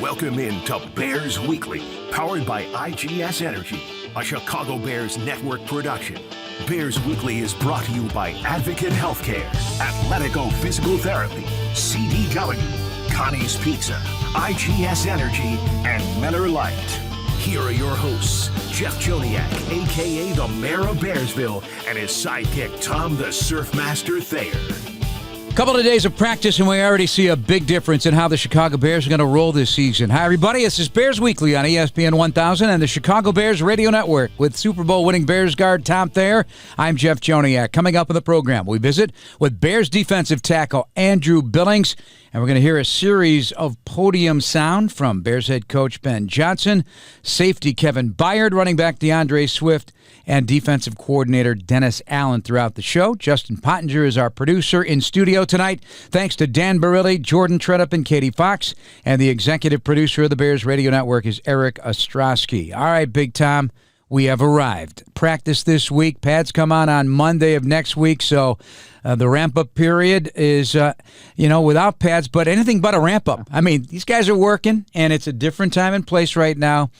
Welcome into Bears Weekly, powered by IGS Energy, a Chicago Bears network production. Bears Weekly is brought to you by Advocate Healthcare, Athletico Physical Therapy, CDW, Connie's Pizza, IGS Energy, and Miller Lite. Here are your hosts, Jeff Joniak, a.k.a. the Mayor of Bearsville, and his sidekick, Tom the Surfmaster Thayer. Couple of days of practice, and we already see a big difference in how the Chicago Bears are going to roll this season. Hi, everybody. This is Bears Weekly on ESPN 1000 and the Chicago Bears Radio Network with Super Bowl winning Bears guard Tom Thayer. I'm Jeff Joniak. Coming up in the program, we visit with Bears defensive tackle Andrew Billings, and we're going to hear a series of podium sound from Bears head coach Ben Johnson, safety Kevin Byard, running back DeAndre Swift, and defensive coordinator Dennis Allen throughout the show. Justin Pottinger is our producer in studio tonight. Thanks to Dan Barilli, Jordan Tredup, and Katie Fox. And the executive producer of the Bears Radio Network is Eric Ostrowski. All right, Big Tom, we have arrived. Practice this week. Pads come on Monday of next week, so the ramp-up period is, without pads, but anything but a ramp-up. I mean, these guys are working, and it's a different time and place right now.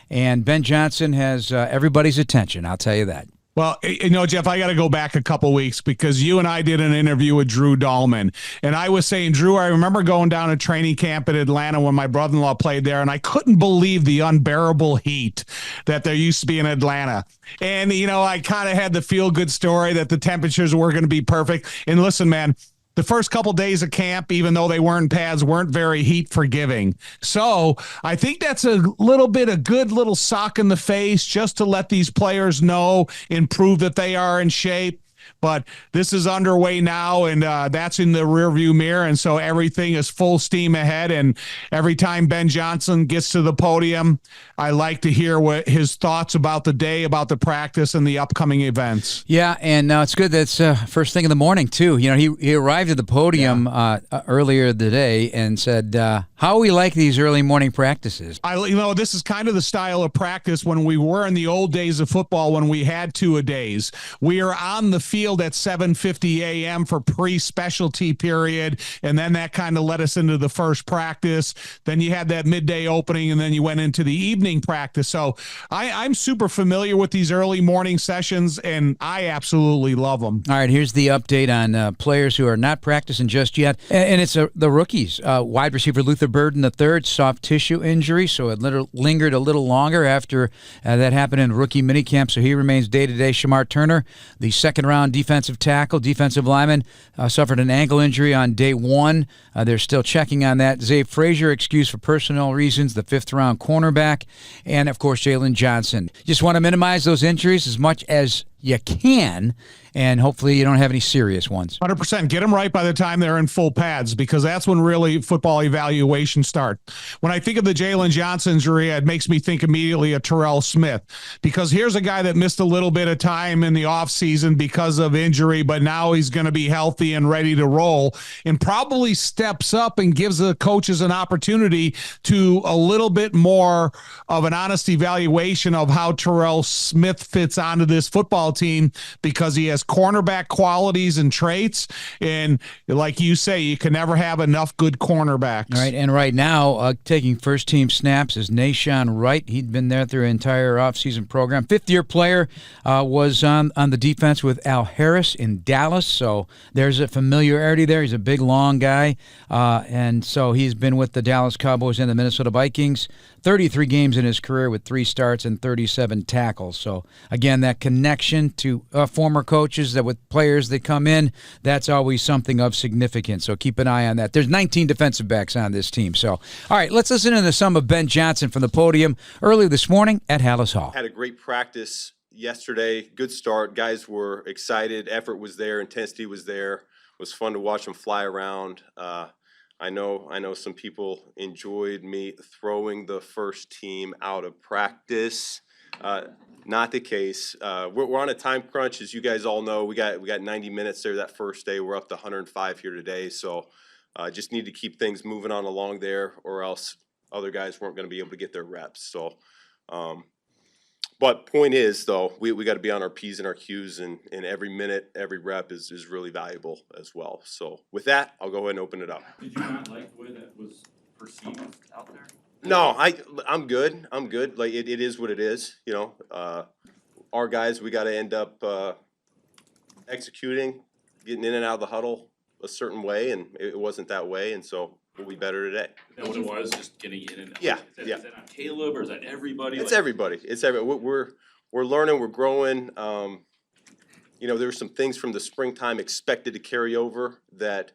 And Ben Johnson has everybody's attention, I'll tell you that. Well, Jeff, I got to go back a couple weeks because you and I did an interview with Drew Dahlman. And I was saying, Drew, I remember going down to training camp in Atlanta when my brother-in-law played there, and I couldn't believe the unbearable heat that there used to be in Atlanta. And, I kind of had the feel-good story that the temperatures were going to be perfect. And listen, man, the first couple days of camp, even though they weren't pads, weren't very heat forgiving. So I think that's a little bit a good little sock in the face just to let these players know and prove that they are in shape. But this is underway now, and that's in the rearview mirror, and so everything is full steam ahead. And every time Ben Johnson gets to the podium, I like to hear what his thoughts about the day, about the practice, and the upcoming events. Yeah, and it's good that's first thing in the morning, too. He arrived at the podium earlier today and said, how we like these early morning practices. This is kind of the style of practice when we were in the old days of football when we had two-a-days. We are on the field at 7:50 a.m. for pre-specialty period, and then that kind of led us into the first practice. Then you had that midday opening, and then you went into the evening practice. So I'm super familiar with these early morning sessions, and I absolutely love them. All right, here's the update on players who are not practicing just yet, and it's the rookies. Wide receiver Luther Burden III, soft tissue injury, so it lingered a little longer after that happened in rookie minicamp, so he remains day-to-day. Shamar Turner, the second-round defensive tackle, defensive lineman, suffered an ankle injury on day one. They're still checking on that. Zay Frazier, excused for personal reasons, the fifth-round cornerback, and, of course, Jalen Johnson. Just want to minimize those injuries as much as you can, and hopefully you don't have any serious ones. 100%. Get them right by the time they're in full pads, because that's when really football evaluations start. When I think of the Jalen Johnson injury, it makes me think immediately of Terrell Smith, because here's a guy that missed a little bit of time in the offseason because of injury, but now he's going to be healthy and ready to roll, and probably steps up and gives the coaches an opportunity to a little bit more of an honest evaluation of how Terrell Smith fits onto this football team, because he has cornerback qualities and traits, and like you say, you can never have enough good cornerbacks. All right, and right now, taking first-team snaps is Nashawn Wright. He'd been there through an entire offseason program. Fifth-year player, was on the defense with Al Harris in Dallas, so there's a familiarity there. He's a big, long guy, and so he's been with the Dallas Cowboys and the Minnesota Vikings. 33 games in his career with 3 starts and 37 tackles. So, again, that connection to former coaches, that with players that come in, that's always something of significance. So keep an eye on that. There's 19 defensive backs on this team. So, all right, let's listen to some of Ben Johnson from the podium early this morning at Hallis Hall. Had a great practice yesterday. Good start. Guys were excited. Effort was there. Intensity was there. It was fun to watch them fly around. I know some people enjoyed me throwing the first team out of practice. Not the case. We're on a time crunch, as you guys all know. We got 90 minutes there that first day. We're up to 105 here today, so just need to keep things moving on along there, or else other guys weren't going to be able to get their reps. So, but point is, though, we got to be on our P's and our Q's, and every minute, every rep is really valuable as well. So with that, I'll go ahead and open it up. Did you not like the way that was perceived out there? No, I'm good. I'm good. Like it is what it is. Our guys, we got to end up executing, getting in and out of the huddle a certain way, and it wasn't that way, and so we'll be better today. Is that what it was? Just getting in and out? Yeah, Is that on Caleb or is that everybody? It's everybody. It's everybody. We're learning. We're growing. There were some things from the springtime expected to carry over that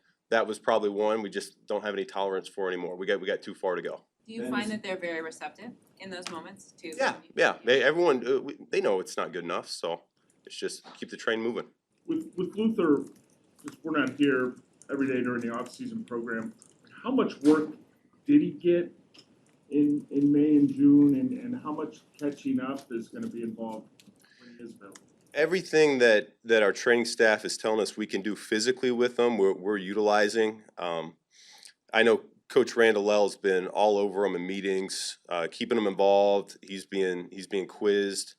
was probably one we just don't have any tolerance for anymore. We got too far to go. Do you find that they're very receptive in those moments too? Yeah. They know it's not good enough, so it's just keep the train moving. With Luther, because we're not here every day during the off-season program, how much work did he get in May and June, and how much catching up is going to be involved when he is available? Everything that our training staff is telling us we can do physically with them, we're utilizing. I know Coach Randallell's been all over them in meetings, keeping them involved. He's being quizzed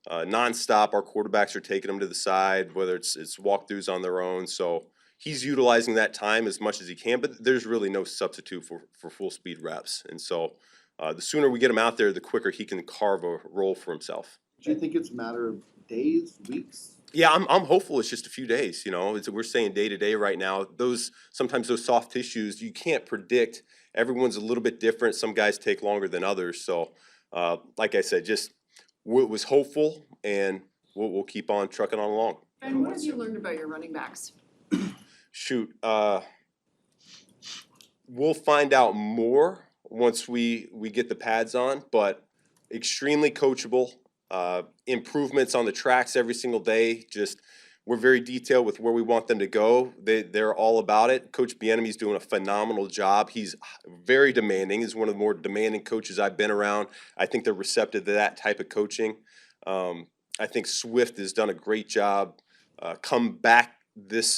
nonstop. Our quarterbacks are taking them to the side, whether it's walkthroughs on their own. So he's utilizing that time as much as he can, but there's really no substitute for full speed reps. And so the sooner we get him out there, the quicker he can carve a role for himself. Do you think it's a matter of days, weeks? Yeah, I'm hopeful it's just a few days. We're saying day to day right now. Sometimes those soft tissues you can't predict. Everyone's a little bit different. Some guys take longer than others. So, like I said, just was hopeful, and we'll keep on trucking on along. And what have you learned about your running backs? Shoot, we'll find out more once we get the pads on, but extremely coachable. Improvements on the tracks every single day. Just we're very detailed with where we want them to go. They're all about it. Coach Bieniemy's doing a phenomenal job. He's very demanding. He's one of the more demanding coaches I've been around. I think they're receptive to that type of coaching. I think Swift has done a great job. Come back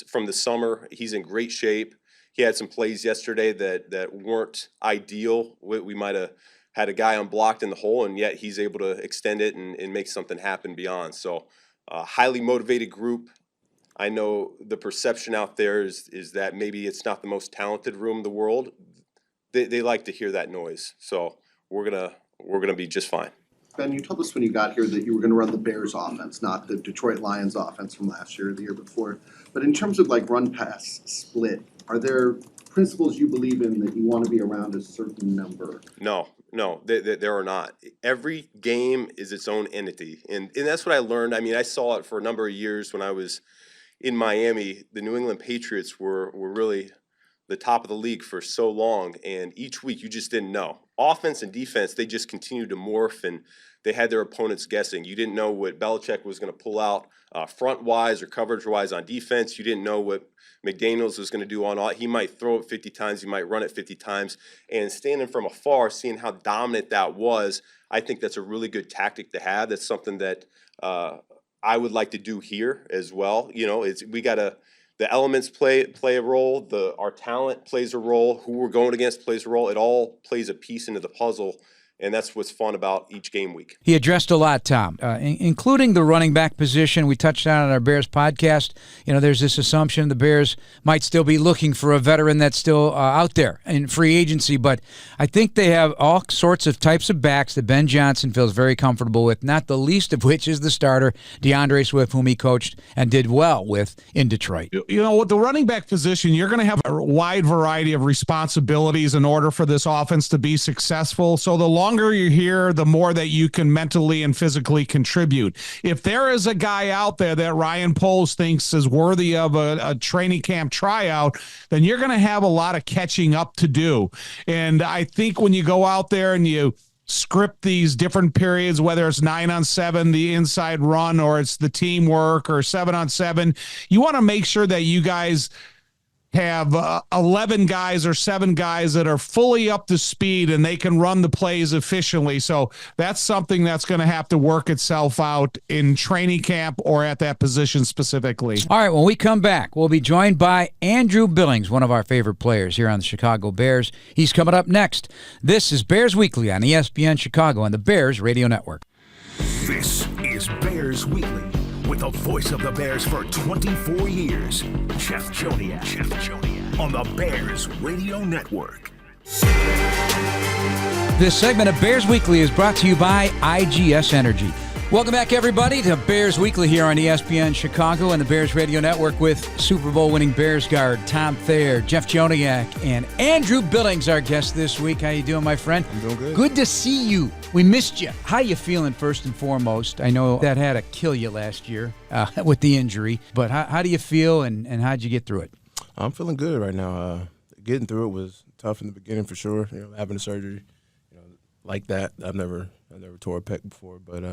from the summer. He's in great shape. He had some plays yesterday that weren't ideal. We might have had a guy unblocked in the hole, and yet he's able to extend it and make something happen beyond. So highly motivated group. I know the perception out there is that maybe it's not the most talented room in the world. They like to hear that noise. So we're gonna be just fine. Ben, you told us when you got here that you were going to run the Bears offense, not the Detroit Lions offense from last year or the year before. But in terms of like run-pass split, are there principles you believe in that you want to be around a certain number? No, there are not. Every game is its own entity, and that's what I learned. I mean, I saw it for a number of years when I was in Miami. The New England Patriots were really the top of the league for so long, and each week you just didn't know. Offense and defense, they just continued to morph, and they had their opponents guessing. You didn't know what Belichick was going to pull out front-wise or coverage-wise on defense. You didn't know what McDaniels was going to do on all. He might throw it 50 times. He might run it 50 times. And standing from afar, seeing how dominant that was, I think that's a really good tactic to have. That's something that I would like to do here as well. The elements play a role. Our talent plays a role. Who we're going against plays a role. It all plays a piece into the puzzle. And that's what's fun about each game week. He addressed a lot, Tom, including the running back position. We touched on our Bears podcast. There's this assumption the Bears might still be looking for a veteran that's still out there in free agency. But I think they have all sorts of types of backs that Ben Johnson feels very comfortable with, not the least of which is the starter, DeAndre Swift, whom he coached and did well with in Detroit. With the running back position, you're going to have a wide variety of responsibilities in order for this offense to be successful. So the longer you're here, the more that you can mentally and physically contribute. If there is a guy out there that Ryan Poles thinks is worthy of a training camp tryout, then you're going to have a lot of catching up to do. And I think when you go out there and you script these different periods, whether it's 9-on-7, the inside run, or it's the teamwork, or 7-on-7, you want to make sure that you guys have 11 guys or 7 guys that are fully up to speed and they can run the plays efficiently. So that's something that's going to have to work itself out in training camp or at that position specifically. All right, when we come back, we'll be joined by Andrew Billings, one of our favorite players here on the Chicago Bears. He's coming up next. This is Bears Weekly on ESPN Chicago and the Bears Radio Network. This is Bears Weekly. With the voice of the Bears for 24 years, Chef Joniak on the Bears Radio Network. This segment of Bears Weekly is brought to you by IGS Energy. Welcome back, everybody, to Bears Weekly here on ESPN Chicago and the Bears Radio Network with Super Bowl winning Bears guard Tom Thayer, Jeff Joniak, and Andrew Billings, our guest this week. How you doing, my friend? I'm doing good. Good to see you. We missed you. How you feeling, first and foremost? I know that had to kill you last year with the injury, but how do you feel, and how'd you get through it? I'm feeling good right now. Getting through it was tough in the beginning for sure. Having a surgery, like that. I've never tore a pec before, but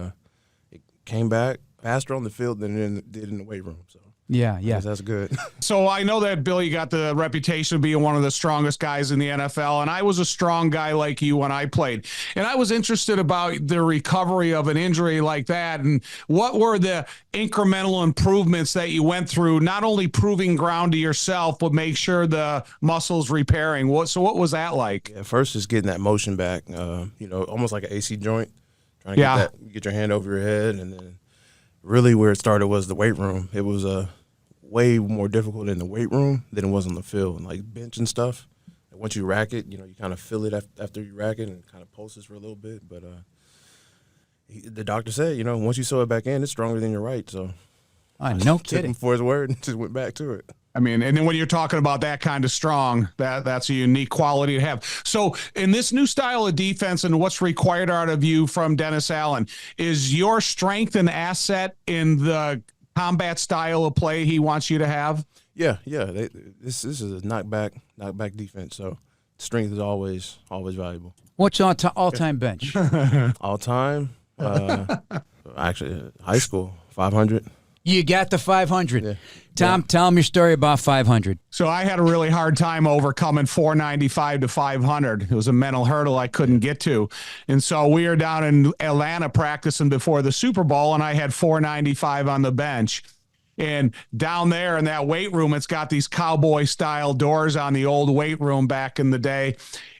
it came back faster on the field than it did in the weight room. So yeah, that's good. So I know that, Bill, you got the reputation of being one of the strongest guys in the NFL, and I was a strong guy like you when I played. And I was interested about the recovery of an injury like that, and what were the incremental improvements that you went through, not only proving ground to yourself, but make sure the muscle's repairing. What was that like? Yeah, first just getting that motion back, almost like an AC joint, trying to get your hand over your head, and then really where it started was the weight room. It was way more difficult in the weight room than it was on the field, like bench and stuff. And once you rack it, you kind of feel it after you rack it, and it kind of pulses for a little bit. But the doctor said, once you sew it back in, it's stronger than your right. So no took kidding. him for his word and just went back to it. I mean, and then when you're talking about that kind of strong, that's a unique quality to have. So in this new style of defense and what's required out of you from Dennis Allen, is your strength an asset in the combat style of play he wants you to have? Yeah. This is a knockback defense. So strength is always valuable. What's your all-time bench? All time, actually, high school, 500. You got the 500. Yeah. Tom, tell them your story about 500. So I had a really hard time overcoming 495 to 500. It was a mental hurdle I couldn't get to. And so we were down in Atlanta practicing before the Super Bowl, and I had 495 on the bench. And down there in that weight room, it's got these cowboy-style doors on the old weight room back in the day.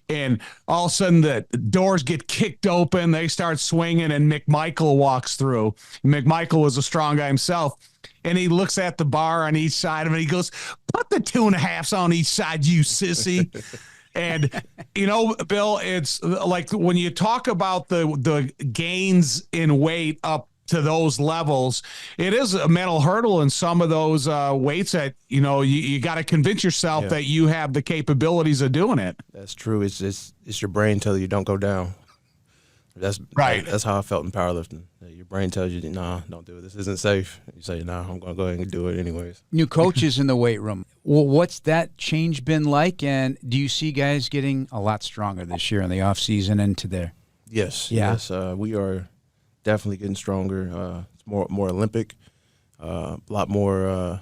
And all of a sudden, the doors get kicked open. They start swinging, and McMichael walks through. McMichael was a strong guy himself. And he looks at the bar on each side of it. He goes, "Put the 2.5s on each side, you sissy." And, Bill, it's like when you talk about the gains in weight up to those levels, it is a mental hurdle in some of those weights that, you got to convince yourself that you have the capabilities of doing it. That's true. It's your brain telling you don't go down. That's right. That's how I felt in powerlifting. Your brain tells you, "Nah, don't do it. This isn't safe." You say, "Nah, I'm going to go ahead and do it anyways." New coaches in the weight room. Well, what's that change been like? And do you see guys getting a lot stronger this year in the offseason and to there? Yes. Yeah. Yes. We are definitely getting stronger. It's more Olympic, a lot more,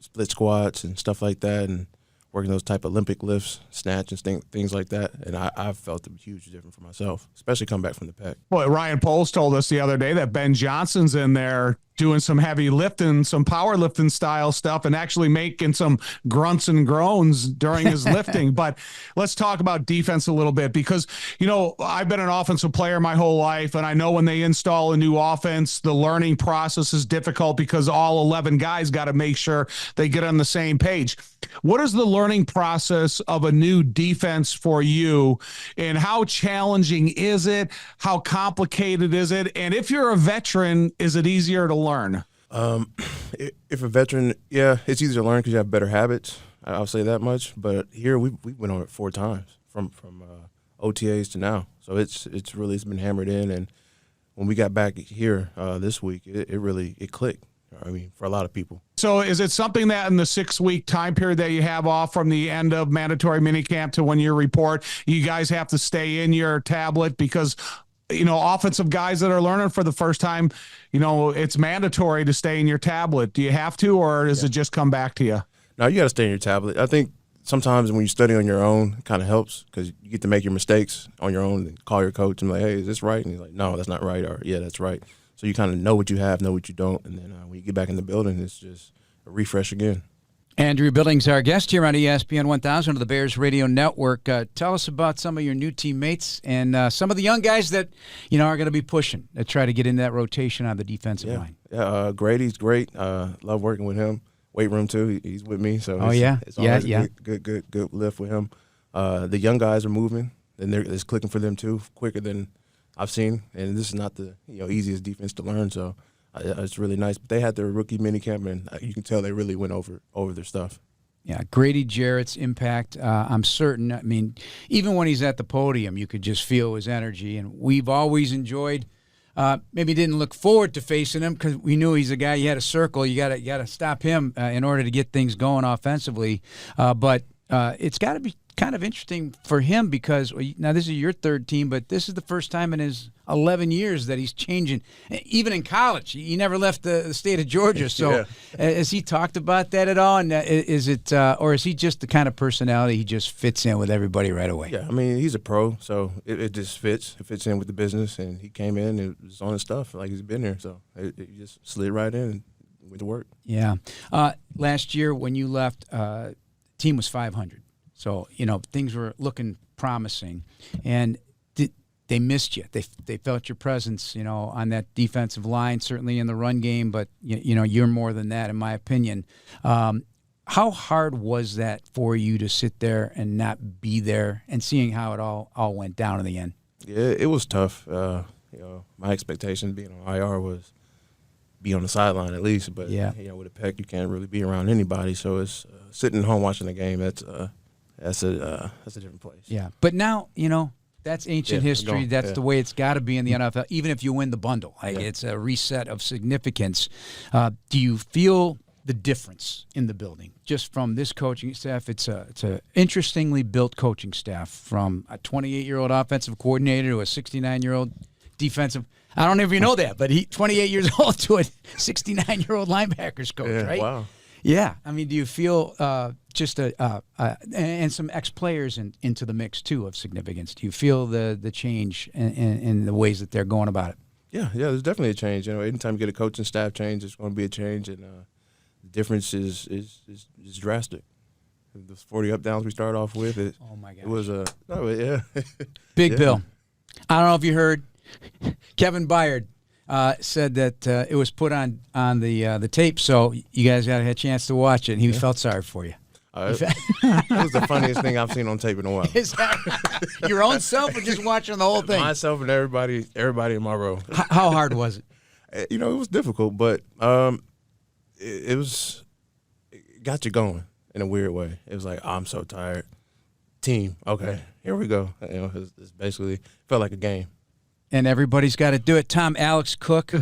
split squats and stuff like that, and working those type of Olympic lifts, snatch and things like that. And I've felt a huge difference for myself, especially coming back from the pack. Boy, Ryan Poles told us the other day that Ben Johnson's in there doing some heavy lifting, some powerlifting style stuff, and actually making some grunts and groans during his lifting. But let's talk about defense a little bit because, I've been an offensive player my whole life, and I know when they install a new offense, the learning process is difficult because all 11 guys got to make sure they get on the same page. What is the learning process of a new defense for you, and how challenging is it? How complicated is it? And if you're a veteran, is it easier to learn? If a veteran, it's easier to learn because you have better habits. I'll say that much. But here we went on it 4 times from OTAs to now, so it's been hammered in. And when we got back here this week, it clicked. I mean, for a lot of people. So is it something that in the 6-week time period that you have off from the end of mandatory minicamp to when you report, you guys have to stay in your tablet because, offensive guys that are learning for the first time, it's mandatory to stay in your tablet. Do you have to, or does it just come back to you? No, you got to stay in your tablet. I think sometimes when you study on your own, it kind of helps because you get to make your mistakes on your own and call your coach and be like, "Hey, is this right?" And he's like, "No, that's not right," or "Yeah, that's right." So you kind of know what you have, know what you don't, and then when you get back in the building, it's just a refresh again. Andrew Billings, our guest here on ESPN 1000 of the Bears Radio Network. Tell us about some of your new teammates and some of the young guys that are going to be pushing to try to get in that rotation on the defensive line. Yeah, Grady's great. Love working with him. Weight room too. He's with me, so it's always a good lift with him. The young guys are moving. and it's clicking for them too, quicker than I've seen. And this is not the easiest defense to learn, so it's really nice. But they had their rookie minicamp, and you can tell they really went over their stuff. Yeah, Grady Jarrett's impact, I'm certain. I mean, even when he's at the podium, you could just feel his energy. And we've always enjoyed, maybe didn't look forward to facing him because we knew he's a guy you had to circle. You got to stop him in order to get things going offensively. But it's got to be kind of interesting for him because now this is your third team, but this is the first time in his 11 years that he's changing. Even in college, he never left the state of Georgia. So has he talked about that at all? And is it, or is he just the kind of personality he just fits in with everybody right away? Yeah, I mean, he's a pro, so it just fits. It fits in with the business, and he came in and was on his stuff like he's been there. So it just slid right in and went to work. Yeah. Last year when you left, team was 500. So, things were looking promising, and they missed you. They felt your presence, on that defensive line, certainly in the run game, but, you're more than that, in my opinion. How hard was that for you to sit there and not be there and seeing how it all went down in the end? Yeah, it was tough. My expectation being on IR was be on the sideline at least, but, with a pec, you can't really be around anybody. So it's sitting at home watching the game, that's a different place. Yeah, but now that's ancient history. That's the way it's got to be in the NFL. Even if you win the bundle, it's a reset of significance. Do you feel the difference in the building just from this coaching staff? It's a interestingly built coaching staff, from a 28-year-old offensive coordinator to a 69-year-old defensive. I don't know if you know that, but 28 years old to a 69-year-old linebackers coach, right? Wow. Yeah, I mean, do you feel just and some ex-players into the mix too of significance? Do you feel the change in the ways that they're going about it? Yeah, there's definitely a change. Anytime you get a coaching staff change, it's going to be a change, and the difference is drastic. Those 40 up downs we started off with, oh my gosh, it was Big Bill. I don't know if you heard, Kevin Byard said that it was put on the tape, so you guys got a chance to watch it, and he felt sorry for you. That was the funniest thing I've seen on tape in a while. Is that your own self or just watching the whole thing? Myself and everybody in my row. How hard was it? It was difficult, but it got you going in a weird way. It was like, I'm so tired. Team, okay, here we go. It's basically felt like a game. And everybody's got to do it. Alex Cook,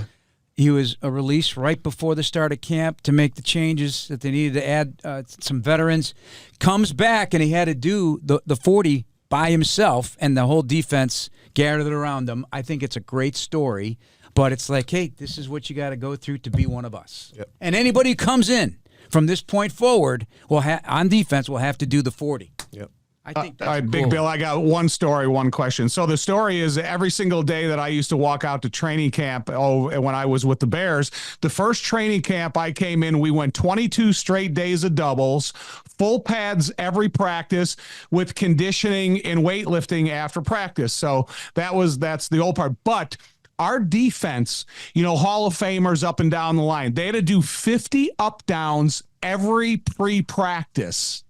he was released right before the start of camp to make the changes that they needed to add some veterans. Comes back, and he had to do the 40 by himself, and the whole defense gathered around him. I think it's a great story, but it's like, hey, this is what you got to go through to be one of us. Yep. And anybody who comes in from this point forward on defense will have to do the 40. Yep. I think that's all right, cool. Big Bill, I got one story, one question. So the story is every single day that I used to walk out to training camp when I was with the Bears, the first training camp I came in, we went 22 straight days of doubles, full pads every practice with conditioning and weightlifting after practice. So that's the old part. But our defense, Hall of Famers up and down the line, they had to do 50 up downs every pre-practice.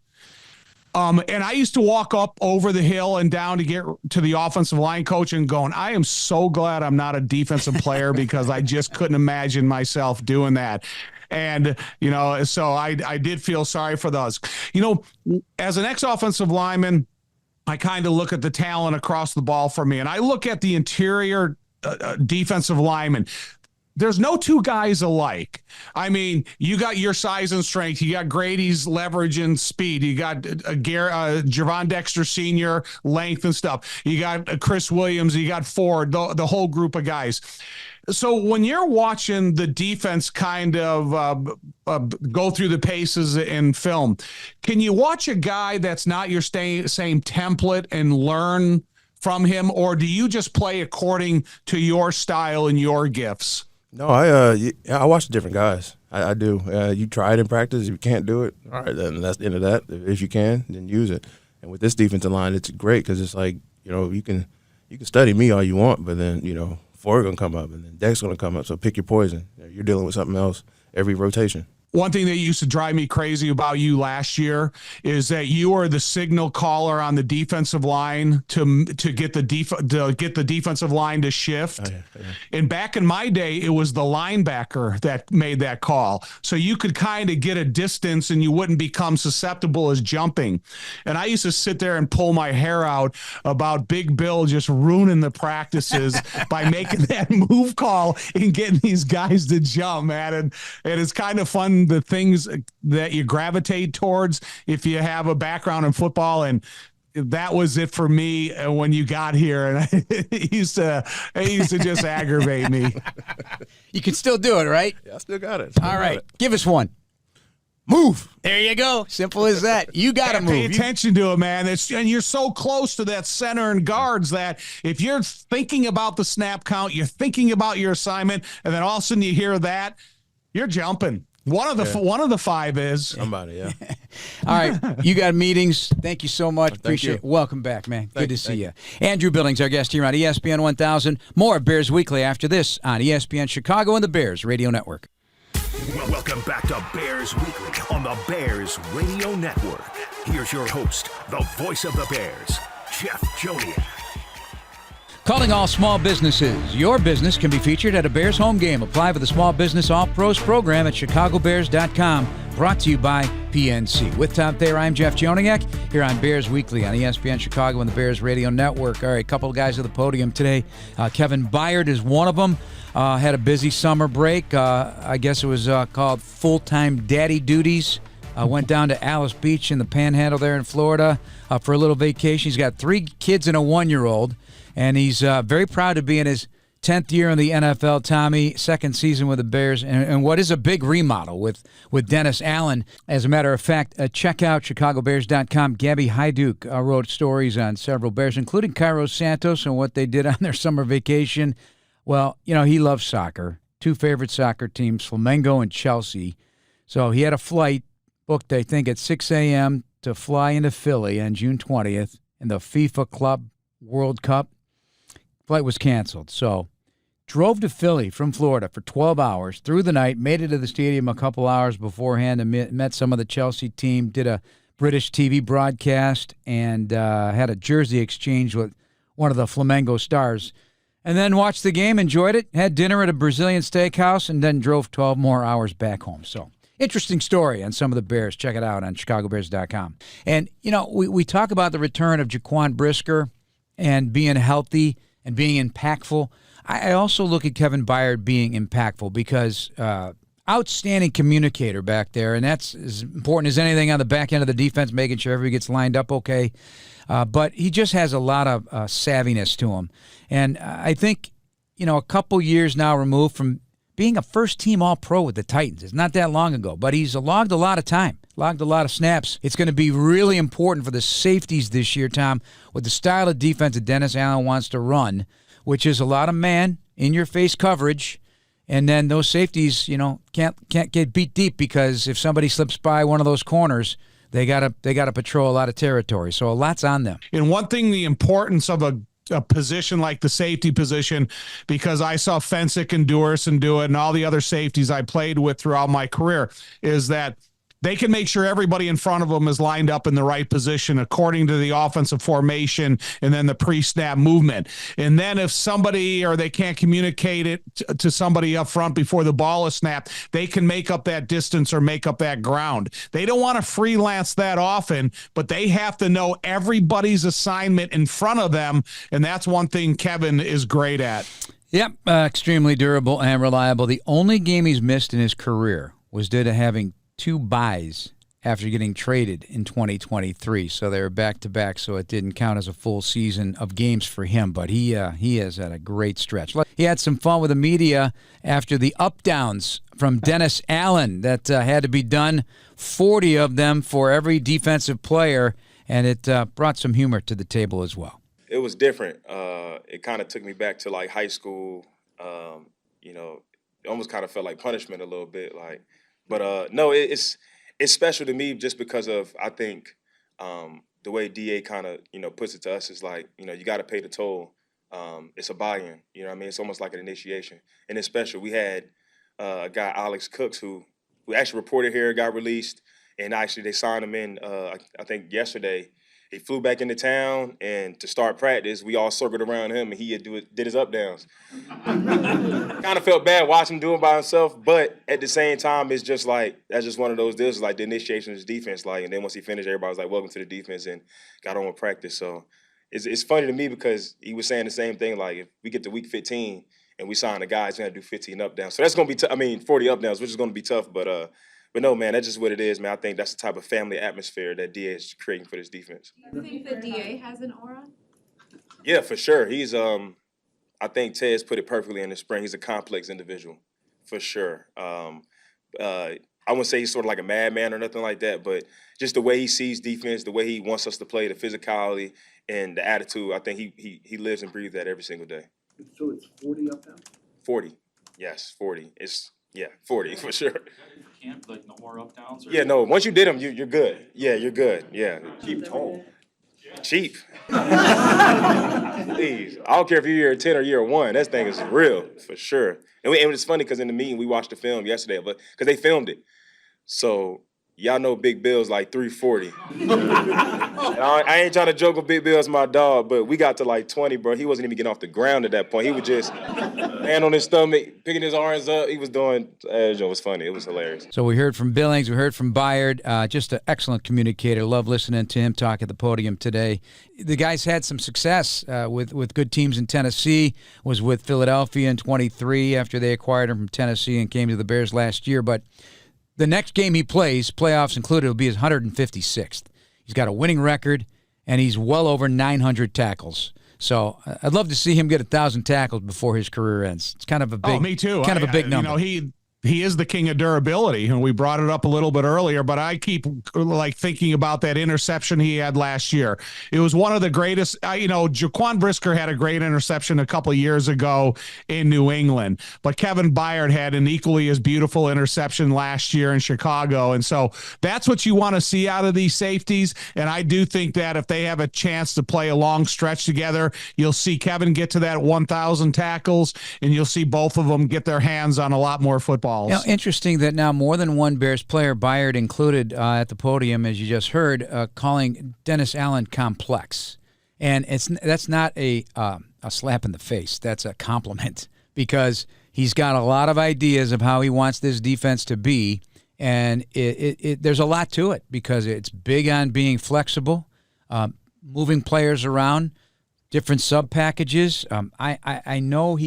And I used to walk up over the hill and down to get to the offensive line coach and going, I am so glad I'm not a defensive player because I just couldn't imagine myself doing that. And, so I did feel sorry for those. As an ex-offensive lineman, I kind of look at the talent across the ball for me, and I look at the interior defensive lineman. There's no two guys alike. I mean, you got your size and strength. You got Grady's leverage and speed. You got Javon Dexter Sr. length and stuff. You got Chris Williams. You got Ford, the whole group of guys. So when you're watching the defense kind of go through the paces in film, can you watch a guy that's not your same template and learn from him, or do you just play according to your style and your gifts? No, I watch the different guys. I do. You try it in practice. If you can't do it, all right, then that's the end of that. If you can, then use it. And with this defensive line, it's great because it's like, you can study me all you want, but then, Ford going to come up and then Dex going to come up. So pick your poison. You're dealing with something else every rotation. one thing that used to drive me crazy about you last year is that you were the signal caller on the defensive line to get the defensive line to shift. Oh, yeah. And back in my day, it was the linebacker that made that call. So you could kind of get a distance and you wouldn't become susceptible as jumping. And I used to sit there and pull my hair out about Big Bill just ruining the practices by making that move call and getting these guys to jump, man. And it's kind of fun, the things that you gravitate towards if you have a background in football. And that was it for me when you got here, and it used to just aggravate me. You can still do it, right? Yeah, I still got it. All right, give us one. Move. There you go. Simple as that. You got to move. Pay attention to it, man. And you're so close to that center and guards that if you're thinking about the snap count, you're thinking about your assignment, and then all of a sudden you hear that, you're jumping. One of the five is somebody. Yeah. All right, you got meetings. Thank you so much. Appreciate it. Welcome back, man. Good to see you. Andrew Billings, our guest here on ESPN 1000. More Bears Weekly after this on ESPN Chicago and the Bears Radio Network. Welcome back to Bears Weekly on the Bears Radio Network. Here's your host, the voice of the Bears, Jeff Joniak. Calling all small businesses. Your business can be featured at a Bears home game. Apply for the Small Business All-Pros program at chicagobears.com. Brought to you by PNC. With Tom Thayer, I'm Jeff Joniak here on Bears Weekly on ESPN Chicago and the Bears Radio Network. All right, a couple of guys at the podium today. Kevin Byard is one of them. Had a busy summer break. I guess it was called full-time daddy duties. Went down to Alice Beach in the Panhandle there in Florida for a little vacation. He's got 3 kids and a 1-year-old. And he's very proud to be in his 10th year in the NFL, Tommy, second season with the Bears, and what is a big remodel with Dennis Allen. As a matter of fact, check out chicagobears.com. Gabby Hyduke wrote stories on several Bears, including Cairo Santos and what they did on their summer vacation. Well, you know, he loves soccer. 2 favorite soccer teams, Flamengo and Chelsea. So he had a flight booked, I think, at 6 a.m. to fly into Philly on June 20th in the FIFA Club World Cup. Flight was canceled, so drove to Philly from Florida for 12 hours through the night, made it to the stadium a couple hours beforehand and met some of the Chelsea team, did a British TV broadcast, and had a jersey exchange with one of the Flamengo stars. And then watched the game, enjoyed it, had dinner at a Brazilian steakhouse, and then drove 12 more hours back home. So interesting story on some of the Bears. Check it out on chicagobears.com. And, you know, we talk about the return of Jaquan Brisker and being healthy and being impactful. I also look at Kevin Byard being impactful because outstanding communicator back there, and that's as important as anything on the back end of the defense, making sure everybody gets lined up okay. But he just has a lot of savviness to him. And I think, you know, a couple years now removed from being a first-team All-Pro with the Titans. It's not that long ago, but he's logged a lot of time, logged a lot of snaps. It's going to be really important for the safeties this year, Tom, with the style of defense that Dennis Allen wants to run, which is a lot of man, in-your-face coverage, and then those safeties, you know, can't get beat deep because if somebody slips by one of those corners, they gotta patrol a lot of territory. So a lot's on them. And one thing, the importance of a position like the safety position, because I saw Fensick and Durson do it and all the other safeties I played with throughout my career, is that they can make sure everybody in front of them is lined up in the right position according to the offensive formation and then the pre-snap movement. And then if somebody or they can't communicate it to somebody up front before the ball is snapped, they can make up that distance or make up that ground. They don't want to freelance that often, but they have to know everybody's assignment in front of them, and that's one thing Kevin is great at. Yep, extremely durable and reliable. The only game he's missed in his career was due to having 2 buys after getting traded in 2023. So they were back-to-back, so it didn't count as a full season of games for him. But he has had a great stretch. He had some fun with the media after the up-downs from Dennis Allen that had to be done, 40 of them for every defensive player, and it brought some humor to the table as well. It was different. It kind of took me back to, like, high school. You know, it almost kind of felt like punishment a little bit, like. But no, it's special to me just because of, I think, the way DA kind of, you know, puts it to us is like, you know, you got to pay the toll. It's a buy-in, you know what I mean? It's almost like an initiation. And it's special. We had a guy, Alex Cooks, who who actually reported here, got released, and actually they signed him in. I think yesterday. He flew back into town, and to start practice, we all circled around him, and he did his up downs. Kind of felt bad watching him do it by himself, but at the same time, it's just like that's just one of those deals, like the initiation of his defense. Like, and then once he finished, everybody was like, "Welcome to the defense," and got on with practice. So it's funny to me because he was saying the same thing. Like, if we get to week 15 and we sign a guy, he's gonna do 15 up downs. So that's gonna be 40 up downs, which is gonna be tough, But no, man, that's just what it is, man. I think that's the type of family atmosphere that DA is creating for this defense. Do you think the DA has an aura? Yeah, for sure. He's I think Ted's put it perfectly in the spring. He's a complex individual, for sure. I wouldn't say he's sort of like a madman or nothing like that, but just the way he sees defense, the way he wants us to play, the physicality and the attitude, I think he lives and breathes that every single day. So it's 40 up now? 40. Yes, 40. 40 for sure. Can't, like, no more up downs? Yeah, no, once you did them, you're good. Yeah, you're good. Yeah. Keep home. Cheap. Please. I don't care if you're year 10 or year 1. That thing is real, for sure. And it's funny because in the meeting, we watched the film yesterday, but because they filmed it. So y'all know Big Bill's like 340. I ain't trying to joke with Big Bill's my dog, but we got to like 20, bro. He wasn't even getting off the ground at that point. He was just hand on his stomach, picking his arms up. He was doing, it was funny. It was hilarious. So we heard from Billings, we heard from Byard, just an excellent communicator. Love listening to him talk at the podium today. The guy's had some success with good teams in Tennessee, was with Philadelphia in 23 after they acquired him from Tennessee and came to the Bears last year. But the next game he plays, playoffs included, will be his 156th. He's got a winning record, and he's well over 900 tackles. So I'd love to see him get 1,000 tackles before his career ends. It's kind of a big, me too. Kind of a big number. He is the king of durability, and we brought it up a little bit earlier, but I keep like thinking about that interception he had last year. It was one of the greatest, Jaquan Brisker had a great interception a couple of years ago in New England, but Kevin Byard had an equally as beautiful interception last year in Chicago. And so that's what you want to see out of these safeties. And I do think that if they have a chance to play a long stretch together, you'll see Kevin get to that 1,000 tackles, and you'll see both of them get their hands on a lot more football. You know, interesting that now more than one Bears player, Byard included, at the podium, as you just heard, calling Dennis Allen complex. And that's not a slap in the face. That's a compliment because he's got a lot of ideas of how he wants this defense to be. And there's a lot to it because it's big on being flexible, moving players around, different sub packages. I know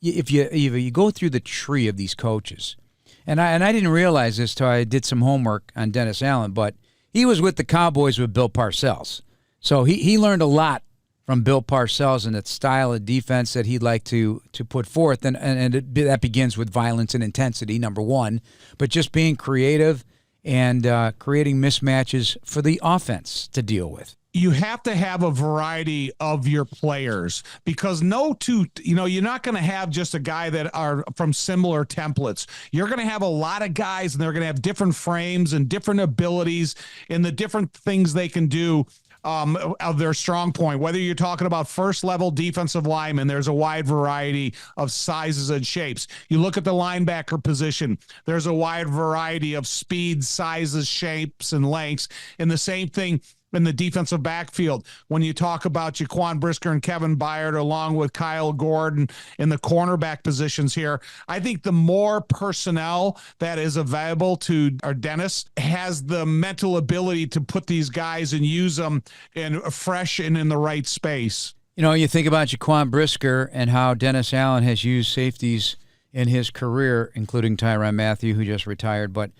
if you go through the tree of these coaches, and I didn't realize this till I did some homework on Dennis Allen, but he was with the Cowboys with Bill Parcells. So he learned a lot from Bill Parcells and that style of defense that he'd like to put forth, and that begins with violence and intensity, number one, but just being creative and creating mismatches for the offense to deal with. You have to have a variety of your players because you're not going to have just a guy that are from similar templates. You're going to have a lot of guys, and they're going to have different frames and different abilities and the different things they can do of their strong point. Whether you're talking about first-level defensive linemen, there's a wide variety of sizes and shapes. You look at the linebacker position, there's a wide variety of speeds, sizes, shapes, and lengths. And the same thing in the defensive backfield. When you talk about Jaquan Brisker and Kevin Byard along with Kyle Gordon in the cornerback positions here, I think the more personnel that is available to our Dennis has the mental ability to put these guys and use them in fresh and in the right space. You think about Jaquan Brisker and how Dennis Allen has used safeties in his career, including Tyrann Mathieu, who just retired, but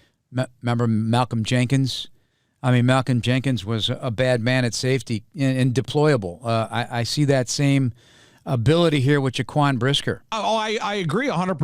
remember Malcolm Jenkins? Malcolm Jenkins was a bad man at safety and deployable. I see that same ability here with Jaquan Brisker. I agree 100%.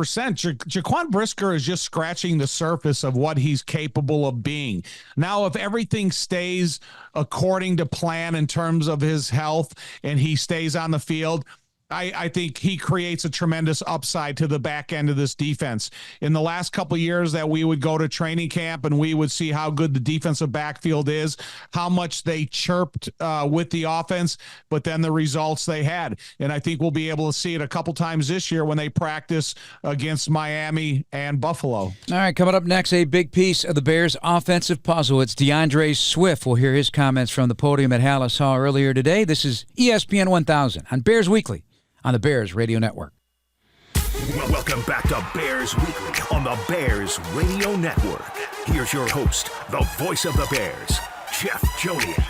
Jaquan Brisker is just scratching the surface of what he's capable of being. Now, if everything stays according to plan in terms of his health and he stays on the field, I think he creates a tremendous upside to the back end of this defense. In the last couple of years that we would go to training camp and we would see how good the defensive backfield is, how much they chirped with the offense, but then the results they had. And I think we'll be able to see it a couple times this year when they practice against Miami and Buffalo. All right, coming up next, a big piece of the Bears' offensive puzzle. It's DeAndre Swift. We'll hear his comments from the podium at Hallis Hall earlier today. This is ESPN 1000 on Bears Weekly on the Bears Radio Network. Welcome back to Bears Weekly on the Bears Radio Network. Here's your host, the voice of the Bears, Jeff Joniak.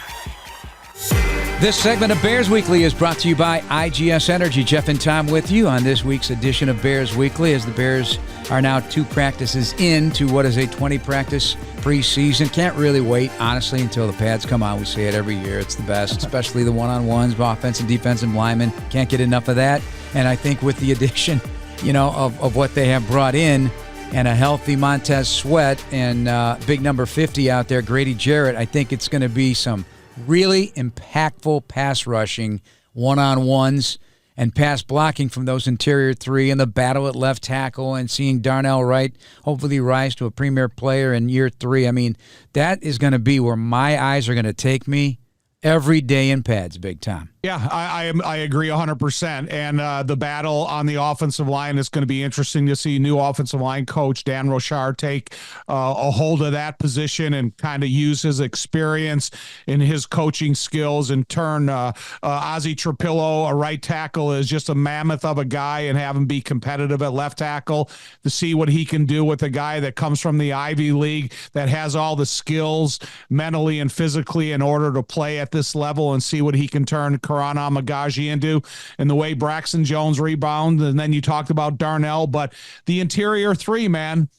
This segment of Bears Weekly is brought to you by IGS Energy. Jeff and Tom with you on this week's edition of Bears Weekly as the Bears are now 2 practices into what is a 20-practice preseason. Can't really wait, honestly, until the pads come out. We say it every year. It's the best, especially the one-on-ones, offensive and defensive linemen. Can't get enough of that. And I think with the addition, of what they have brought in and a healthy Montez Sweat and big number 50 out there, Grady Jarrett, I think it's going to be some really impactful pass rushing, one-on-ones, and pass blocking from those interior 3 and the battle at left tackle and seeing Darnell Wright hopefully rise to a premier player in year 3. I mean, that is going to be where my eyes are going to take me every day in pads, Big Tom. Yeah, I agree 100%. And the battle on the offensive line is going to be interesting to see new offensive line coach Dan Rochard take a hold of that position and kind of use his experience and his coaching skills and turn Ozzie Trapillo, a right tackle, is just a mammoth of a guy and have him be competitive at left tackle to see what he can do with a guy that comes from the Ivy League that has all the skills mentally and physically in order to play at this level and see what he can turn Karan Amagaji into and the way Braxton Jones rebounds. And then you talked about Darnell, but the interior 3, man,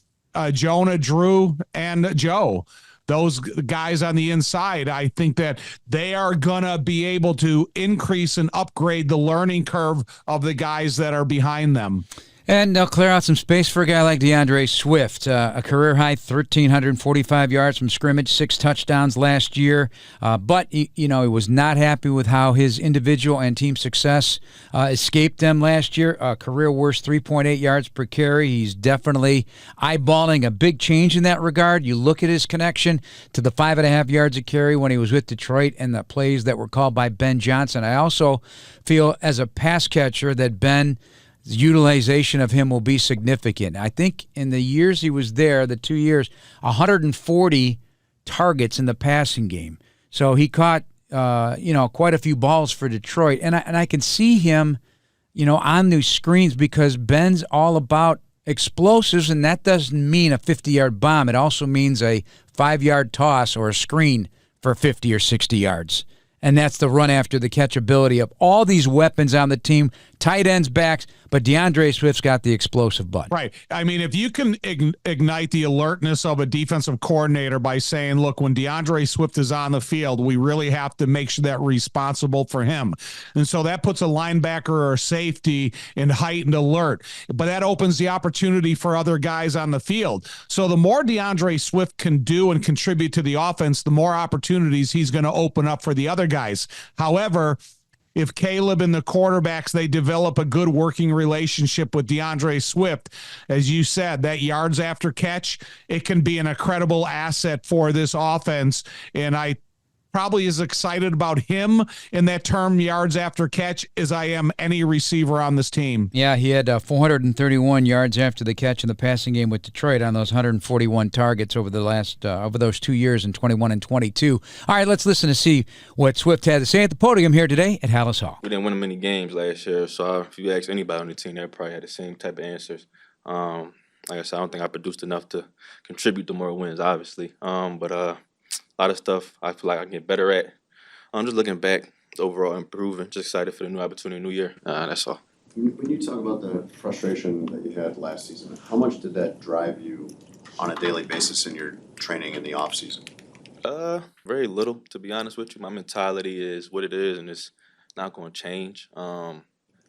Jonah, Drew, and Joe, those guys on the inside, I think that they are going to be able to increase and upgrade the learning curve of the guys that are behind them. And they'll clear out some space for a guy like DeAndre Swift. A career-high 1,345 yards from scrimmage, 6 touchdowns last year. But, he was not happy with how his individual and team success escaped them last year. Career-worst 3.8 yards per carry. He's definitely eyeballing a big change in that regard. You look at his connection to the 5.5 yards a carry when he was with Detroit and the plays that were called by Ben Johnson. I also feel as a pass catcher that Ben's utilization of him will be significant. I think in the years he was there, the 2 years, 140 targets in the passing game. So he caught, quite a few balls for Detroit. And I can see him, on these screens because Ben's all about explosives, and that doesn't mean a 50-yard bomb. It also means a 5-yard toss or a screen for 50 or 60 yards. And that's the run after the catch ability of all these weapons on the team, tight ends, backs, but DeAndre Swift's got the explosive button. Right. I mean, if you can ignite the alertness of a defensive coordinator by saying, look, when DeAndre Swift is on the field, we really have to make sure that we're responsible for him. And so that puts a linebacker or a safety in heightened alert. But that opens the opportunity for other guys on the field. So the more DeAndre Swift can do and contribute to the offense, the more opportunities he's going to open up for the other guys. However, if Caleb and the quarterbacks, they develop a good working relationship with DeAndre Swift, as you said, that yards after catch, it can be an incredible asset for this offense. And I probably as excited about him in that term yards after catch as I am any receiver on this team. Yeah, he had 431 yards after the catch in the passing game with Detroit on those 141 targets over the last over those 2 years in 21 and 22. All right, let's listen to see what Swift had to say at the podium here today at Hallis Hall. We didn't win many games last year, so if you ask anybody on the team, they probably had the same type of answers. Like I said, I don't think I produced enough to contribute to more wins, obviously. But a lot of stuff I feel like I can get better at. I'm just looking back, overall improving, just excited for the new opportunity, new year. That's all. When you talk about the frustration that you had last season, how much did that drive you on a daily basis in your training in the off season? Very little, to be honest with you. My mentality is what it is, and it's not going to change. I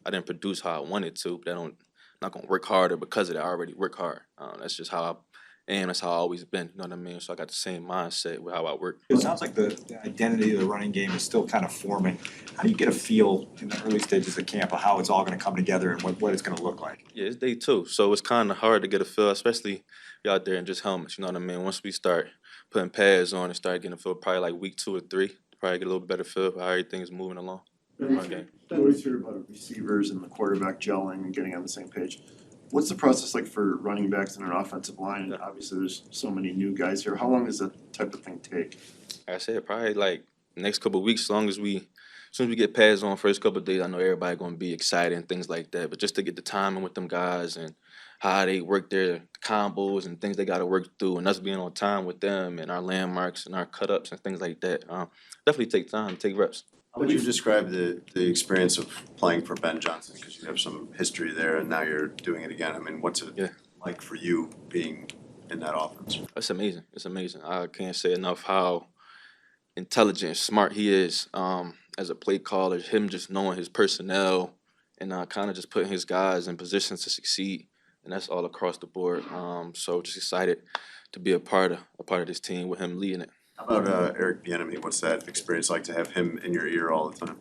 didn't produce how I wanted to, but I'm not going to work harder because of that. I already work hard. That's just how and that's how I always been. You know what I mean? So I got the same mindset with how I work. It sounds like the identity of the running game is still kind of forming. How do you get a feel in the early stages of camp of how it's all going to come together and what it's going to look like? Yeah, it's day 2, so it's kind of hard to get a feel, especially out there in just helmets. You know what I mean? Once we start putting pads on and start getting a feel, probably like week 2 or 3, probably get a little better feel of how everything is moving along. You always hear about receivers and the quarterback gelling and getting on the same page. What's the process like for running backs in an offensive line? And obviously, there's so many new guys here. How long does that type of thing take? Like I said, probably like next couple of weeks, as soon as we get pads on first couple of days, I know everybody gonna be excited and things like that. But just to get the timing with them guys and how they work their combos and things they gotta work through, and us being on time with them and our landmarks and our cut-ups and things like that, definitely take time, take reps. How would you describe the experience of playing for Ben Johnson? Because you have some history there, and now you're doing it again. I mean, what's it like for you being in that offense? It's amazing. It's amazing. I can't say enough how intelligent and smart he is as a play caller. Him just knowing his personnel and kind of just putting his guys in positions to succeed, and that's all across the board. So just excited to be a part of this team with him leading it. How about Eric Bieniemy? What's that experience like to have him in your ear all the time?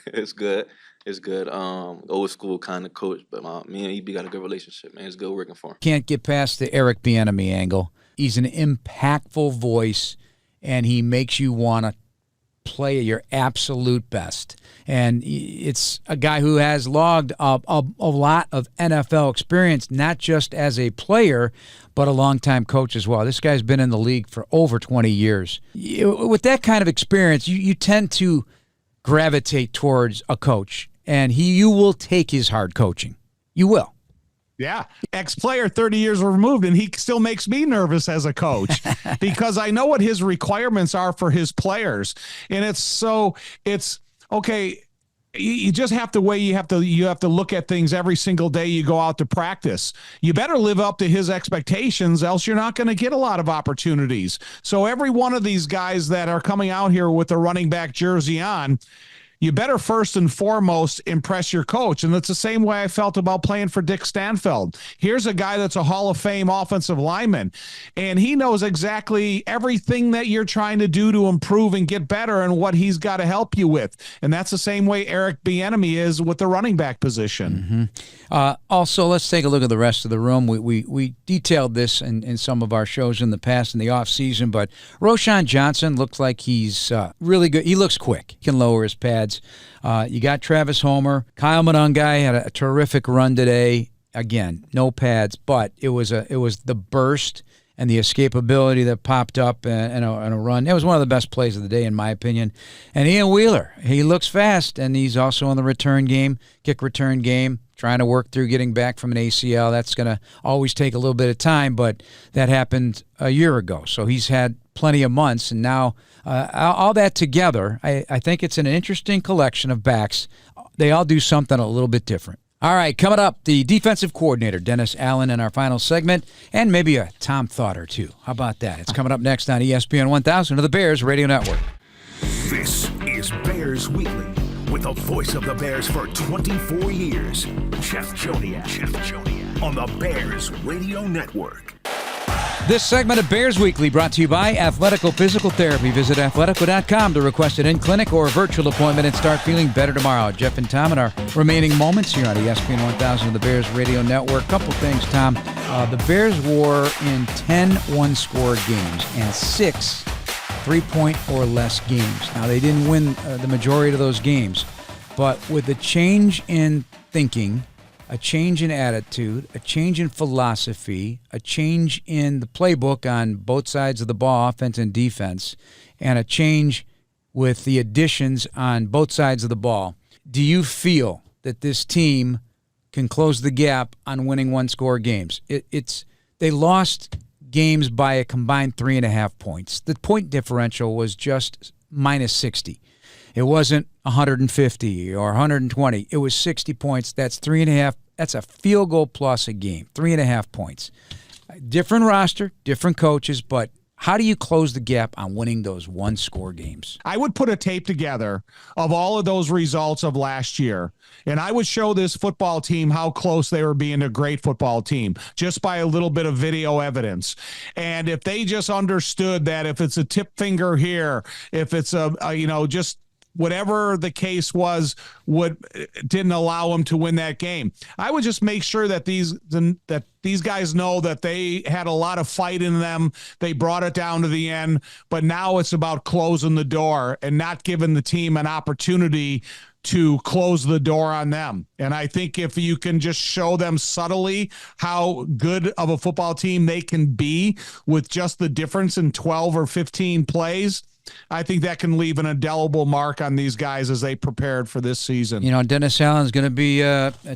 It's good. It's good. Old school kind of coach, but me and EB got a good relationship, man. It's good working for him. Can't get past the Eric Bieniemy angle. He's an impactful voice, and he makes you want to play at your absolute best. And it's a guy who has logged a lot of NFL experience, not just as a player, but a longtime coach as well. This guy's been in the league for over 20 years. With that kind of experience, you tend to gravitate towards a coach, and you will take his hard coaching. You will. Yeah. Ex-player 30 years removed, and he still makes me nervous as a coach because I know what his requirements are for his players. And it's okay. You just have to weigh, you have to look at things every single day you go out to practice. You better live up to his expectations, else you're not going to get a lot of opportunities. So every one of these guys that are coming out here with the running back jersey on, you better first and foremost impress your coach. And that's the same way I felt about playing for Dick Stanfield. Here's a guy that's a Hall of Fame offensive lineman, and he knows exactly everything that you're trying to do to improve and get better and what he's got to help you with. And that's the same way Eric Bieniemy is with the running back position. Mm-hmm. Also, let's take a look at the rest of the room. We detailed this in some of our shows in the past in the offseason, but Roschon Johnson looks like he's really good. He looks quick. He can lower his pads. You got Travis Homer. Kyle Monangai had a terrific run today. Again, no pads, but it was the burst and the escapability that popped up in a run. It was one of the best plays of the day, in my opinion. And Ian Wheeler, he looks fast, and he's also in the return game, kick return game, trying to work through getting back from an ACL. That's going to always take a little bit of time, but that happened a year ago. So he's had plenty of months, and now all that together, I think it's an interesting collection of backs. They all do something a little bit different. All right, coming up, the defensive coordinator, Dennis Allen, in our final segment, and maybe a Tom thought or two. How about that? It's coming up next on ESPN 1000 of the Bears Radio Network. This is Bears Weekly, with the voice of the Bears for 24 years, Jeff Joniak, on the Bears Radio Network. This segment of Bears Weekly brought to you by Athletico Physical Therapy. Visit athletico.com to request an in-clinic or a virtual appointment and start feeling better tomorrow. Jeff and Tom in our remaining moments here on ESPN 1000 of the Bears Radio Network. Couple things, Tom. The Bears were in 10 one-score games and 6 3-point or less games. Now, they didn't win the majority of those games, but with a change in thinking, a change in attitude, a change in philosophy, a change in the playbook on both sides of the ball, offense and defense, and a change with the additions on both sides of the ball, do you feel that this team can close the gap on winning one-score games? They lost games by a combined 3.5 points. The point differential was just minus 60. It wasn't 150 or 120. It was 60 points. That's 3.5. That's a field goal plus a game. 3.5 points. Different roster, different coaches, but How do you close the gap on winning those one-score games? I would put a tape together of all of those results of last year, and I would show this football team how close they were being a great football team just by a little bit of video evidence. And if they just understood that if it's a tip finger here, if it's just whatever the case was, didn't allow them to win that game. I would just make sure that these guys know that they had a lot of fight in them. They brought it down to the end, but now it's about closing the door and not giving the team an opportunity to close the door on them. And I think if you can just show them subtly how good of a football team they can be with just the difference in 12 or 15 plays, I think that can leave an indelible mark on these guys as they prepared for this season. You know, Dennis Allen's going to be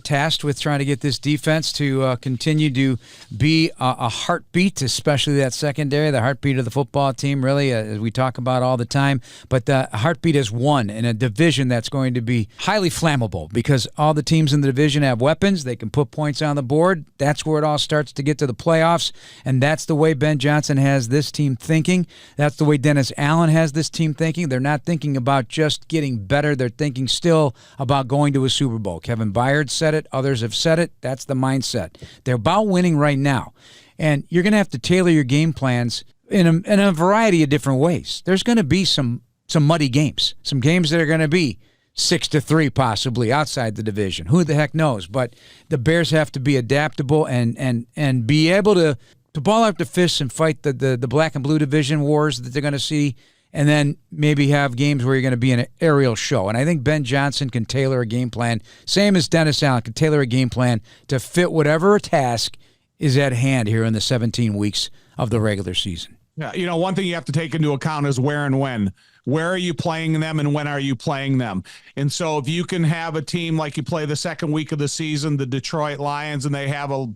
tasked with trying to get this defense to continue to be a heartbeat, especially that secondary, the heartbeat of the football team, really, as we talk about all the time. But the heartbeat is one in a division that's going to be highly flammable because all the teams in the division have weapons. They can put points on the board. That's where it all starts to get to the playoffs, and that's the way Ben Johnson has this team thinking. That's the way Dennis Allen has this team thinking. They're not thinking about just getting better. They're thinking still about going to a Super Bowl. Kevin Byard said it. Others have said it. That's the mindset. They're about winning right now. And you're going to have to tailor your game plans in a variety of different ways. There's going to be some muddy games, some games that are going to be 6-3 possibly outside the division. Who the heck knows? But the Bears have to be adaptable and be able to ball up the fists and fight the black and blue division wars that they're going to see, and then maybe have games where you're going to be in an aerial show. And I think Ben Johnson can tailor a game plan, same as Dennis Allen can tailor a game plan to fit whatever task is at hand here in the 17 weeks of the regular season. Yeah, one thing you have to take into account is where and when. Where are you playing them and when are you playing them? And so if you can have a team like you play the second week of the season, the Detroit Lions, and they have a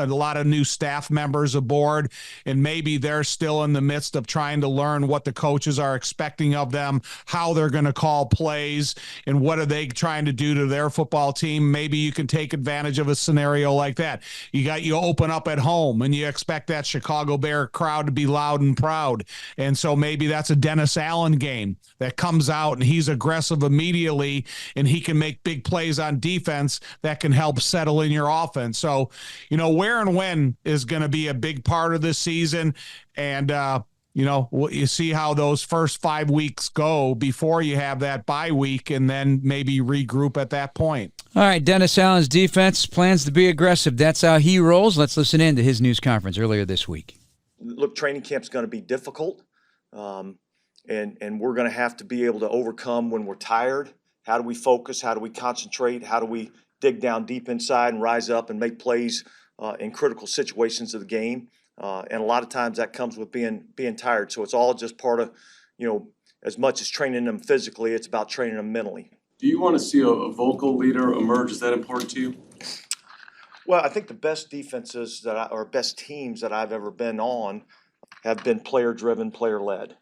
lot of new staff members aboard, and maybe they're still in the midst of trying to learn what the coaches are expecting of them, how they're going to call plays, and what are they trying to do to their football team. Maybe you can take advantage of a scenario like that. You open up at home and you expect that Chicago Bear crowd to be loud and proud. And so maybe that's a Dennis Allen game that comes out and he's aggressive immediately and he can make big plays on defense that can help settle in your offense. So, where and when is going to be a big part of this season. And, you see how those first 5 weeks go before you have that bye week and then maybe regroup at that point. All right, Dennis Allen's defense plans to be aggressive. That's how he rolls. Let's listen in to his news conference earlier this week. Look, training camp's going to be difficult. And we're going to have to be able to overcome when we're tired. How do we focus? How do we concentrate? How do we dig down deep inside and rise up and make plays in critical situations of the game? And a lot of times that comes with being tired. So it's all just part of, as much as training them physically, it's about training them mentally. Do you want to see a vocal leader emerge? Is that important to you? Well, I think the best defenses or best teams that I've ever been on have been player-driven, player-led.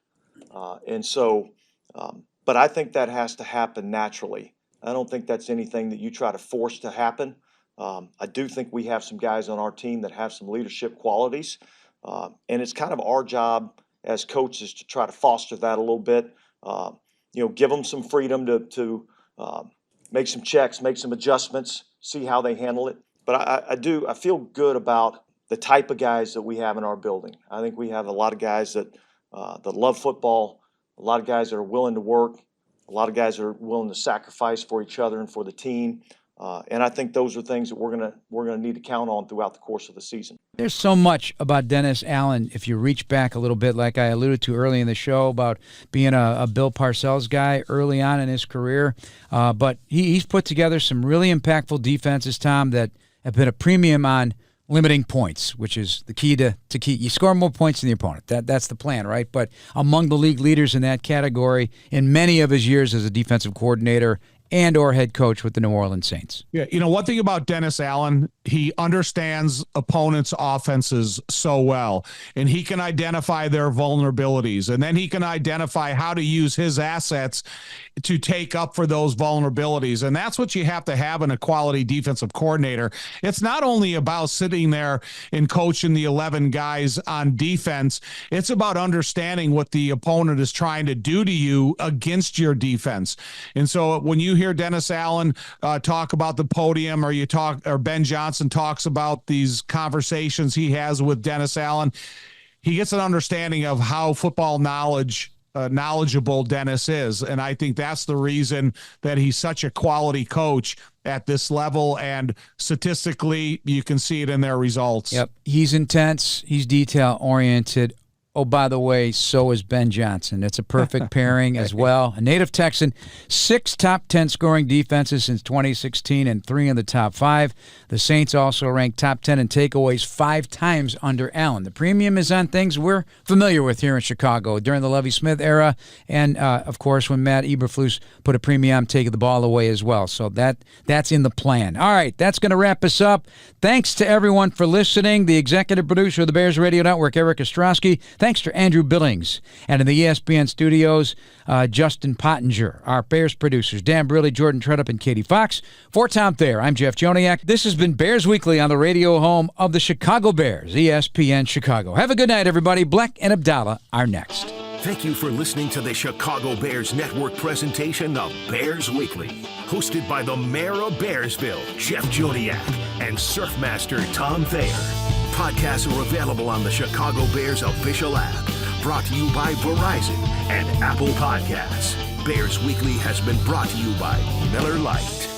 But I think that has to happen naturally. I don't think that's anything that you try to force to happen. I do think we have some guys on our team that have some leadership qualities. And it's kind of our job as coaches to try to foster that a little bit. Give them some freedom to make some checks, make some adjustments, see how they handle it. But I feel good about the type of guys that we have in our building. I think we have a lot of guys that love football, a lot of guys that are willing to work, a lot of guys that are willing to sacrifice for each other and for the team. And I think those are things that we're gonna need to count on throughout the course of the season. There's so much about Dennis Allen, if you reach back a little bit, like I alluded to early in the show, about being a Bill Parcells guy early on in his career. But he's put together some really impactful defenses, Tom, that have been a premium on limiting points, which is the key to you score more points than the opponent. That's the plan, right? But among the league leaders in that category in many of his years as a defensive coordinator and or head coach with the New Orleans Saints. Yeah, one thing about Dennis Allen, he understands opponents' offenses so well, and he can identify their vulnerabilities, and then he can identify how to use his assets to take up for those vulnerabilities. And that's what you have to have in a quality defensive coordinator. It's not only about sitting there and coaching the 11 guys on defense. It's about understanding what the opponent is trying to do to you against your defense. And so when you hear Dennis Allen talk about the podium, or Ben Johnson talks about these conversations he has with Dennis Allen, he gets an understanding of how football knowledgeable Dennis is. And I think that's the reason that he's such a quality coach at this level. And statistically, you can see it in their results. Yep. He's intense. He's detail oriented. Oh, by the way, so is Ben Johnson. It's a perfect pairing as well. A native Texan, 6 top 10 scoring defenses since 2016 and 3 in the top 5. The Saints also ranked top 10 in takeaways 5 times under Allen. The premium is on things we're familiar with here in Chicago during the Lovie Smith era, and, of course, when Matt Eberflus put a premium taking the ball away as well. So that's in the plan. All right, that's going to wrap us up. Thanks to everyone for listening. The executive producer of the Bears Radio Network, Eric Ostrowski. Thanks to Andrew Billings. And in the ESPN studios, Justin Pottinger. Our Bears producers, Dan Briley, Jordan Tredup, and Katie Fox. For Tom Thayer, I'm Jeff Joniak. This has been Bears Weekly on the radio home of the Chicago Bears, ESPN Chicago. Have a good night, everybody. Black and Abdallah are next. Thank you for listening to the Chicago Bears Network presentation of Bears Weekly, hosted by the mayor of Bearsville, Jeff Joniak, and Surfmaster Tom Thayer. Podcasts are available on the Chicago Bears official app, brought to you by Verizon and Apple Podcasts. Bears Weekly has been brought to you by Miller Lite.